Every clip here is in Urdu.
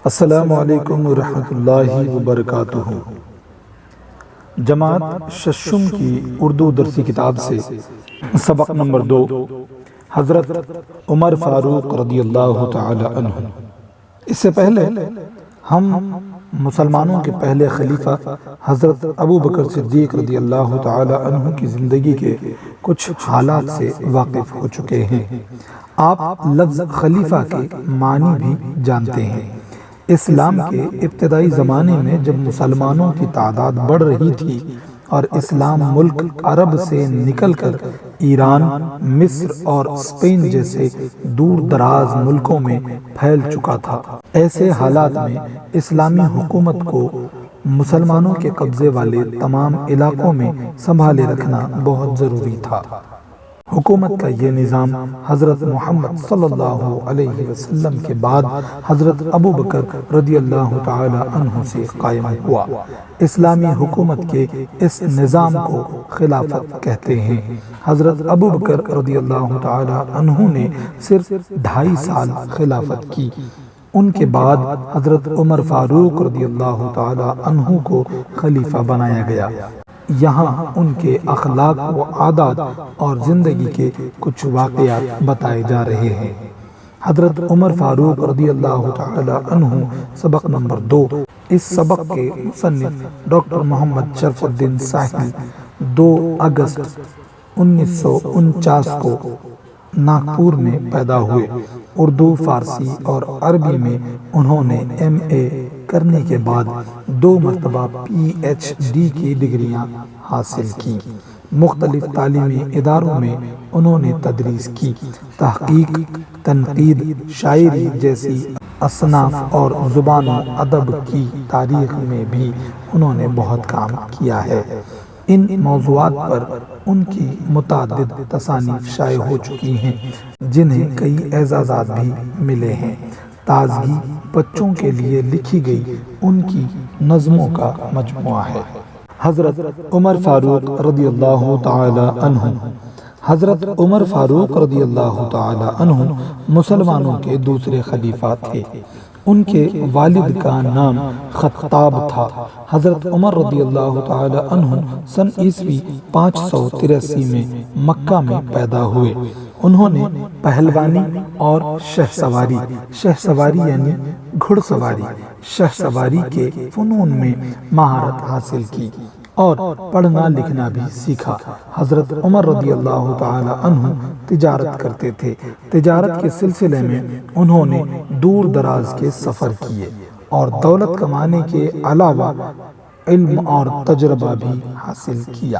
السلام علیکم ورحمۃ اللہ وبرکاتہ۔ جماعت ششم کی اردو درسی کتاب سے سبق نمبر 2، حضرت عمر فاروق رضی اللہ تعالی عنہ۔ اس سے پہلے ہم مسلمانوں کے پہلے خلیفہ حضرت ابو بکر صدیق رضی اللہ تعالی عنہ کی زندگی کے کچھ حالات سے واقف ہو چکے ہیں۔ آپ لفظ خلیفہ کے معنی بھی جانتے ہیں۔ اسلام کے ابتدائی زمانے میں جب مسلمانوں کی تعداد بڑھ رہی تھی اور اسلام ملک عرب سے نکل کر ایران، مصر اور اسپین جیسے دور دراز ملکوں میں پھیل چکا تھا، ایسے حالات میں اسلامی حکومت کو مسلمانوں کے قبضے والے تمام علاقوں میں سنبھالے رکھنا بہت ضروری تھا۔ حکومت کا یہ نظام حضرت محمد صلی اللہ علیہ وسلم کے بعد حضرت ابو بکر رضی اللہ تعالی عنہ سے قائم ہوا۔ اسلامی حکومت کے اس نظام کو خلافت کہتے ہیں۔ حضرت ابو بکر رضی اللہ تعالی عنہ نے صرف 2.5 سال خلافت کی۔ ان کے بعد حضرت عمر فاروق رضی اللہ تعالی عنہ کو خلیفہ بنایا گیا۔ یہاں ان کے اخلاق و عادات اور زندگی کے کچھ واقعات بتائے جا رہے ہیں۔ حضرت عمر فاروق رضی اللہ تعالی عنہ، سبق نمبر 2۔ اس سبق کے مصنف ڈاکٹر محمد شرف الدین ساحل 2 اگست 1949 کو ناگپور میں پیدا ہوئے۔ اردو، فارسی اور عربی میں انہوں نے MA کرنے کے بعد 2 مرتبہ PhD کی ڈگریاں حاصل کی۔ مختلف تعلیمی اداروں میں انہوں نے تدریس کی۔ تحقیق، تنقید، شاعری جیسی اصناف اور زبان و ادب کی تاریخ میں بھی انہوں نے بہت کام کیا ہے۔ ان موضوعات پر ان کی متعدد تصانیف شائع ہو چکی ہیں، جنہیں کئی اعزازات بھی ملے ہیں۔ تازگی بچوں کے لیے لکھی گئی ان کی نظموں کا مجموعہ ہے۔ حضرت عمر فاروق رضی اللہ تعالی عنہ۔ حضرت عمر فاروق رضی اللہ تعالی عنہ مسلمانوں کے دوسرے خلیفہ تھے۔ ان کے والد کا نام خطاب تھا۔ حضرت عمر رضی اللہ تعالی عنہ سن عیسوی 583 میں مکہ میں پیدا ہوئے۔ انہوں نے پہلوانی اور شہ سواری یعنی گھڑ سواری کے فنون میں مہارت حاصل کی اور پڑھنا لکھنا بھی سیکھا۔ حضرت عمر رضی اللہ تعالی عنہ تجارت کرتے تھے۔ تجارت کے سلسلے میں انہوں نے دور دراز کے سفر کیے اور دولت کمانے کے علاوہ علم اور تجربہ بھی حاصل کیا۔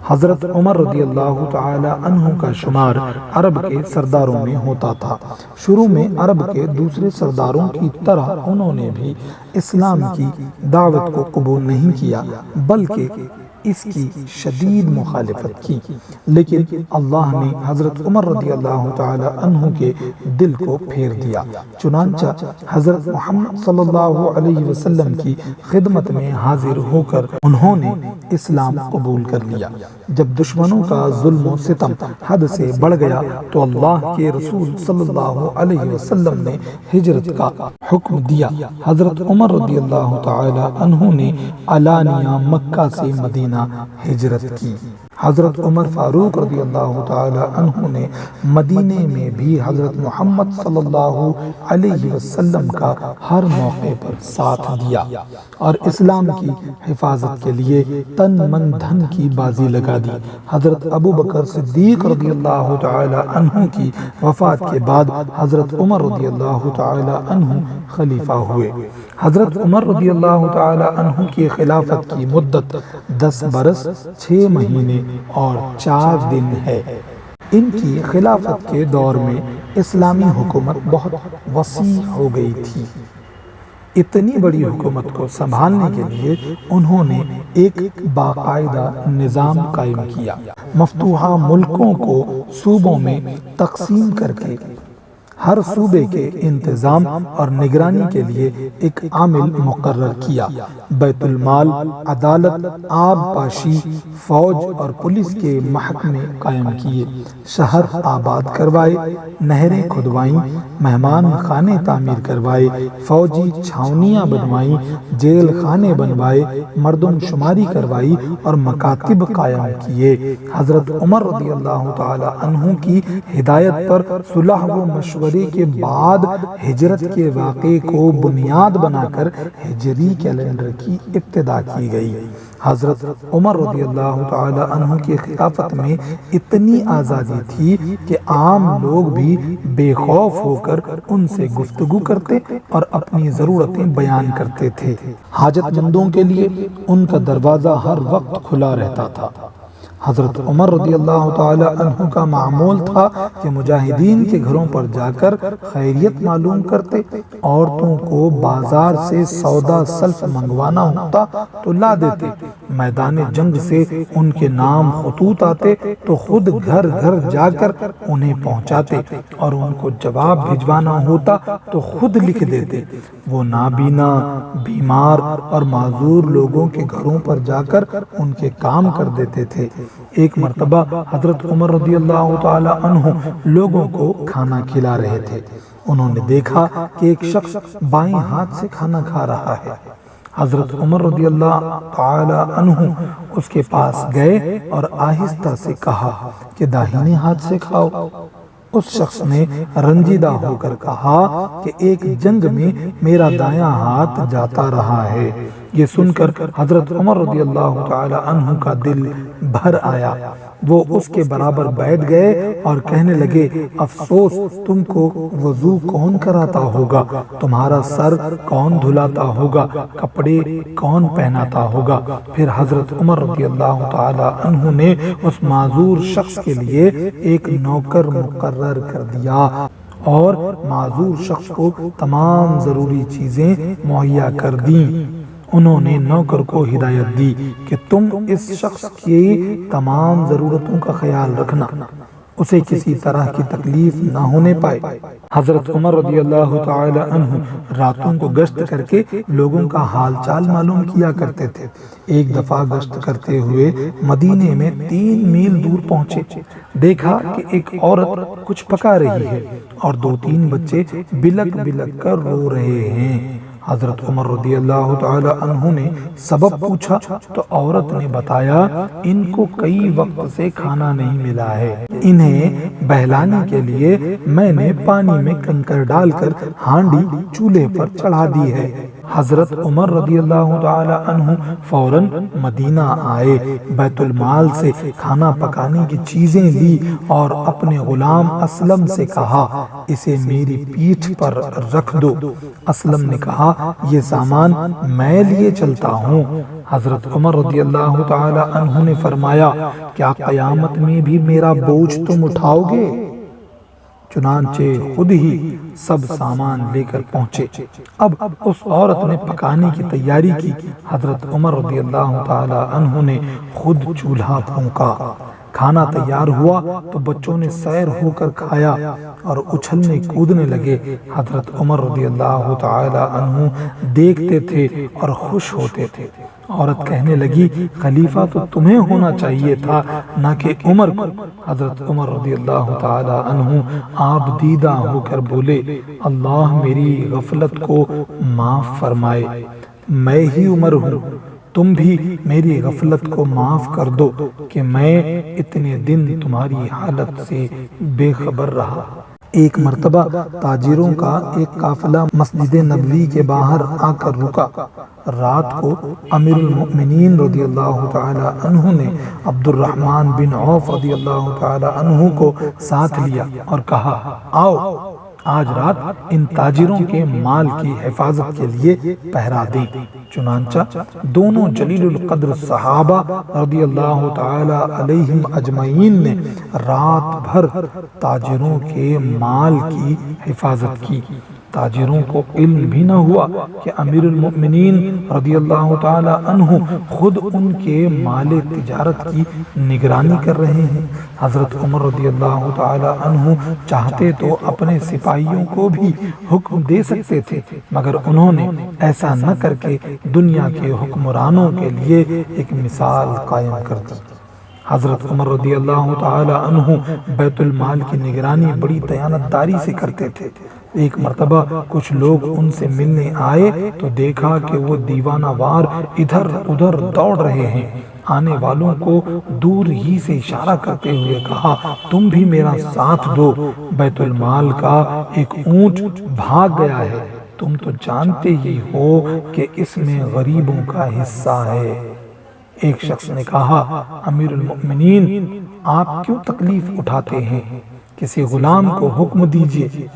حضرت عمر رضی اللہ تعالی عنہ کا شمار عرب کے سرداروں میں ہوتا تھا۔ شروع میں عرب کے دوسرے سرداروں کی طرح انہوں نے بھی اسلام کی دعوت کو قبول نہیں کیا، بلکہ اس کی شدید مخالفت کی، لیکن اللہ نے حضرت عمر رضی اللہ تعالی عنہ کے دل کو پھیر دیا۔ چنانچہ حضرت محمد صلی اللہ علیہ وسلم کی خدمت میں حاضر ہو کر انہوں نے اسلام قبول کر لیا۔ جب دشمنوں کا ظلم و ستم حد سے بڑھ گیا تو اللہ کے رسول صلی اللہ علیہ وسلم نے ہجرت کا حکم دیا۔ حضرت عمر رضی اللہ تعالی عنہ نے علانیہ مکہ سے مدینہ ہجرت کی۔ حضرت عمر فاروق رضی اللہ تعالی عنہ نے مدینے میں بھی حضرت محمد صلی اللہ علیہ وسلم کا ہر موقع پر ساتھ دیا اور اسلام کی حفاظت کے لیے تن من دھن کی بازی لگا دی۔ حضرت ابو بکر صدیق رضی اللہ تعالی عنہ کی وفات کے بعد حضرت عمر رضی اللہ تعالی عنہ خلیفہ ہوئے۔ حضرت عمر رضی اللہ تعالی عنہ کی خلافت کی مدت 10 برس 6 مہینے اور 4 دن ہے۔ ان کی خلافت کے دور میں اسلامی حکومت بہت وسیع ہو گئی تھی۔ اتنی بڑی حکومت کو سنبھالنے کے لیے انہوں نے ایک باقاعدہ نظام قائم کیا۔ مفتوحہ ملکوں کو صوبوں میں تقسیم کر کے ہر صوبے کے انتظام اور نگرانی کے لیے ایک عامل مقرر کیا، بیت المال، عدالت، آب پاشی، فوج اور پولیس کے محکمے قائم کیے، شہر آباد کروائے، نہریں کھدوائیں، مہمان خانے تعمیر کروائے، فوجی چھاونیاں بنوائیں، جیل خانے بنوائے، مردم شماری کروائی اور مکاتب قائم کیے۔ حضرت عمر رضی اللہ تعالی عنہ کی ہدایت پر صلح و مشورے کے بعد ہجرت کے واقعے کو بنیاد بنا کر ہجری کیلنڈر کی ابتدا کی گئی۔ حضرت عمر رضی اللہ تعالی عنہ کی خلافت میں اتنی آزادی تھی کہ عام لوگ بھی بے خوف ہو کر ان سے گفتگو کرتے اور اپنی ضرورتیں بیان کرتے تھے۔ حاجت مندوں کے لیے ان کا دروازہ ہر وقت کھلا رہتا تھا۔ حضرت عمر رضی اللہ تعالی عنہ کا معمول تھا کہ مجاہدین کے گھروں پر جا کر خیریت معلوم کرتے، عورتوں کو بازار سے سودا سلف منگوانا ہوتا تو لا دیتے، میدان جنگ سے ان کے نام خطوط آتے تو خود گھر گھر جا کر انہیں پہنچاتے، اور ان کو جواب بھجوانا ہوتا تو خود لکھ دیتے۔ وہ نابینا، بیمار اور معذور لوگوں کے گھروں پر جا کر ان کے کام کر دیتے تھے۔ ایک مرتبہ حضرت عمر رضی اللہ تعالی عنہ لوگوں کو کھانا کھلا رہے تھے۔ انہوں نے دیکھا کہ ایک شخص بائیں ہاتھ سے کھانا کھا رہا ہے۔ حضرت عمر رضی اللہ تعالی عنہ اس کے پاس گئے اور آہستہ سے کہا کہ داہنے ہاتھ سے کھاؤ۔ اس شخص نے رنجیدہ ہو کر کہا کہ ایک جنگ میں میرا دایاں ہاتھ جاتا رہا ہے۔ یہ سن کر حضرت عمر رضی اللہ تعالی عنہ کا دل بھر آیا۔ وہ اس کے برابر بیٹھ گئے اور کہنے لگے، افسوس، تم کو وضو کون کراتا ہوگا، تمہارا سر کون دھلاتا ہوگا، کپڑے کون پہناتا ہوگا۔ پھر حضرت عمر رضی اللہ تعالی عنہ نے اس معذور شخص کے لیے ایک نوکر مقرر کر دیا اور معذور شخص کو تمام ضروری چیزیں مہیا کر دیں۔ انہوں نے نوکر کو ہدایت دی کہ تم اس شخص کی تمام ضرورتوں کا خیال رکھنا، اسے کسی طرح کی تکلیف نہ ہونے پائے۔ حضرت عمر رضی اللہ تعالی عنہ راتوں کو گشت کر کے لوگوں کا حال چال معلوم کیا کرتے تھے۔ ایک دفعہ گشت کرتے ہوئے مدینے میں 3 میل دور پہنچے، دیکھا کہ ایک عورت کچھ پکا رہی ہے اور 2-3 بچے بلک بلک کر رو رہے ہیں۔ حضرت عمر رضی اللہ تعالی عنہ نے سبب پوچھا تو عورت نے بتایا، ان کو کئی وقت سے کھانا نہیں ملا ہے، انہیں بہلانے کے لیے میں نے پانی میں کنکر ڈال کر ہانڈی چولہے پر چڑھا دی ہے۔ حضرت عمر رضی اللہ تعالی عنہ فوراً مدینہ آئے، بیت المال سے کھانا پکانے کی چیزیں لی اور اپنے غلام اسلم سے کہا، اسے میری پیٹھ پر رکھ دو۔ اسلم نے کہا، یہ سامان میں لیے چلتا ہوں۔ حضرت عمر رضی اللہ تعالی عنہ نے فرمایا، کیا قیامت میں بھی میرا بوجھ تم اٹھاؤ گے؟ چنانچہ خود ہی سب سامان لے کر پہنچے۔ اب اس عورت نے پکانے کی تیاری کی۔ حضرت عمر رضی اللہ تعالی عنہ نے خود چولہا پھونکا۔ کھانا تیار ہوا تو بچوں نے سیر ہو کر کھایا اور اچھلنے کودنے لگے۔ حضرت عمر رضی اللہ تعالی عنہ دیکھتے تھے اور خوش ہوتے تھے۔ عورت کہنے لگی، خلیفہ تو تمہیں ہونا چاہیے تھا، نہ کہ عمر کو۔ حضرت عمر رضی اللہ تعالی عنہ آپ دیدہ ہو کر بولے، اللہ میری غفلت کو معاف فرمائے، میں ہی عمر ہوں، تم بھی میری غفلت کو معاف کر دو کہ میں اتنے دن تمہاری حالت سے بے خبر رہا۔ ایک مرتبہ تاجروں کا ایک قافلہ مسجد نبوی کے باہر آ کر رکا۔ رات کو امیر المؤمنین رضی اللہ تعالی عنہ نے عبد الرحمن بن عوف رضی اللہ تعالی عنہ کو ساتھ لیا اور کہا، آؤ آج رات ان تاجروں کے مال کی حفاظت کے لیے پہرا دیں۔ چنانچہ دونوں جلیل القدر صحابہ رضی اللہ تعالی علیہم اجمعین نے رات بھر تاجروں کے مال کی حفاظت کی۔ تاجروں کو علم بھی نہ ہوا کہ امیر المؤمنین رضی اللہ تعالی عنہ خود ان کے مال تجارت کی نگرانی کر رہے ہیں۔ حضرت عمر رضی اللہ تعالی عنہ چاہتے تو اپنے سپاہیوں کو بھی حکم دے سکتے تھے، مگر انہوں نے ایسا نہ کر کے دنیا کے حکمرانوں کے لیے ایک مثال قائم کر دی۔ حضرت عمر رضی اللہ تعالی عنہ بیت المال کی نگرانی بڑی دیانتداری سے کرتے تھے۔ ایک مرتبہ کچھ لوگ ان سے ملنے آئے تو دیکھا کہ وہ دیوانہ وار ادھر ادھر دوڑ رہے ہیں۔ آنے والوں کو دور ہی سے اشارہ کرتے ہوئے کہا، تم بھی میرا ساتھ دو، بیت المال کا ایک اونٹ بھاگ گیا ہے، تم تو جانتے ہی ہو کہ اس میں غریبوں کا حصہ ہے۔ ایک شخص نے کہا، امیر المؤمنین آپ کیوں تکلیف اٹھاتے ہیں؟ کسی غلام کو حکم دیجئے،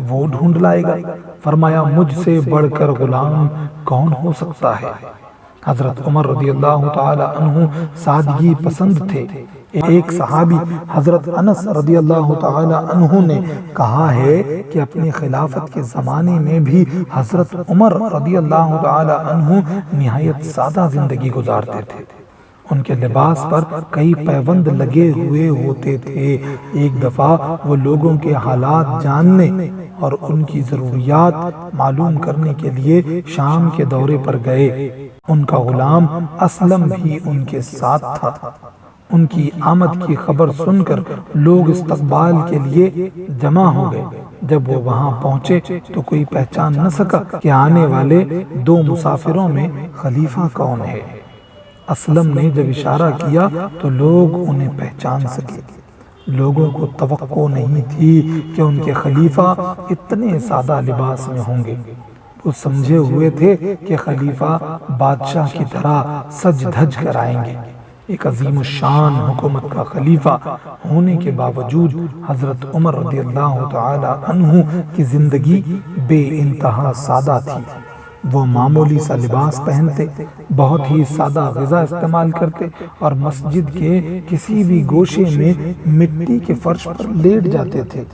وہ ڈھونڈ لائے گا۔ فرمایا، مجھ سے بڑھ کر غلام کون ہو سکتا ہے؟ حضرت عمر رضی اللہ تعالی عنہ سادگی پسند تھے۔ ایک صحابی حضرت انس رضی اللہ تعالی عنہ نے کہا ہے کہ اپنی خلافت کے زمانے میں بھی حضرت عمر رضی اللہ تعالی عنہ نہایت سادہ زندگی گزارتے تھے۔ ان کے لباس پر کئی پیوند لگے ہوئے ہوتے تھے۔ ایک دفعہ وہ لوگوں کے حالات جاننے اور ان کی ضروریات معلوم کرنے کے لیے شام کے دورے پر گئے۔ ان کا غلام اسلم بھی ان کے ساتھ تھا۔ ان کی آمد کی خبر سن کر لوگ استقبال کے لیے جمع ہو گئے۔ جب وہ وہاں پہنچے تو کوئی پہچان نہ سکا کہ آنے والے دو مسافروں میں خلیفہ کون ہے۔ اسلم نے جب اشارہ کیا تو لوگ انہیں پہچان سکے۔ لوگوں کو توقع نہیں تھی کہ ان کے خلیفہ اتنے سادہ لباس میں ہوں گے۔ وہ سمجھے ہوئے تھے کہ خلیفہ بادشاہ کی طرح سج دھج کر آئیں گے۔ ایک عظیم الشان حکومت کا خلیفہ ہونے کے باوجود حضرت عمر رضی اللہ تعالی عنہ کی زندگی بے انتہا سادہ تھی۔ وہ معمولی سا لباس پہنتے، بہت ہی سادہ غذا استعمال کرتے اور مسجد کے کسی بھی گوشے میں مٹی کے فرش پر لیٹ جاتے تھے۔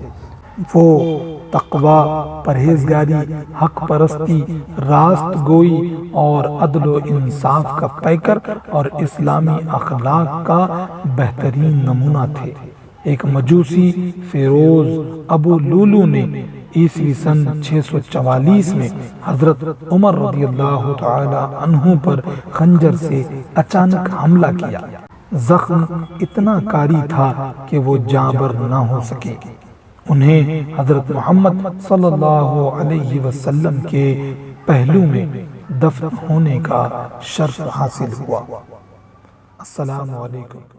وہ تقوی، پرہیزگاری، حق پرستی، راست گوئی اور عدل و انصاف کا پیکر اور اسلامی اخلاق کا بہترین نمونہ تھے۔ ایک مجوسی فیروز ابو لولو نے عیسوی سن 644 میں حضرت عمر رضی اللہ تعالی عنہ پر خنجر سے اچانک حملہ کیا۔ زخم اتنا کاری تھا کہ وہ جاں بر نہ ہو سکے۔ انہیں حضرت محمد صلی اللہ علیہ وسلم کے پہلو میں دفن ہونے کا شرف حاصل ہوا۔ السلام علیکم۔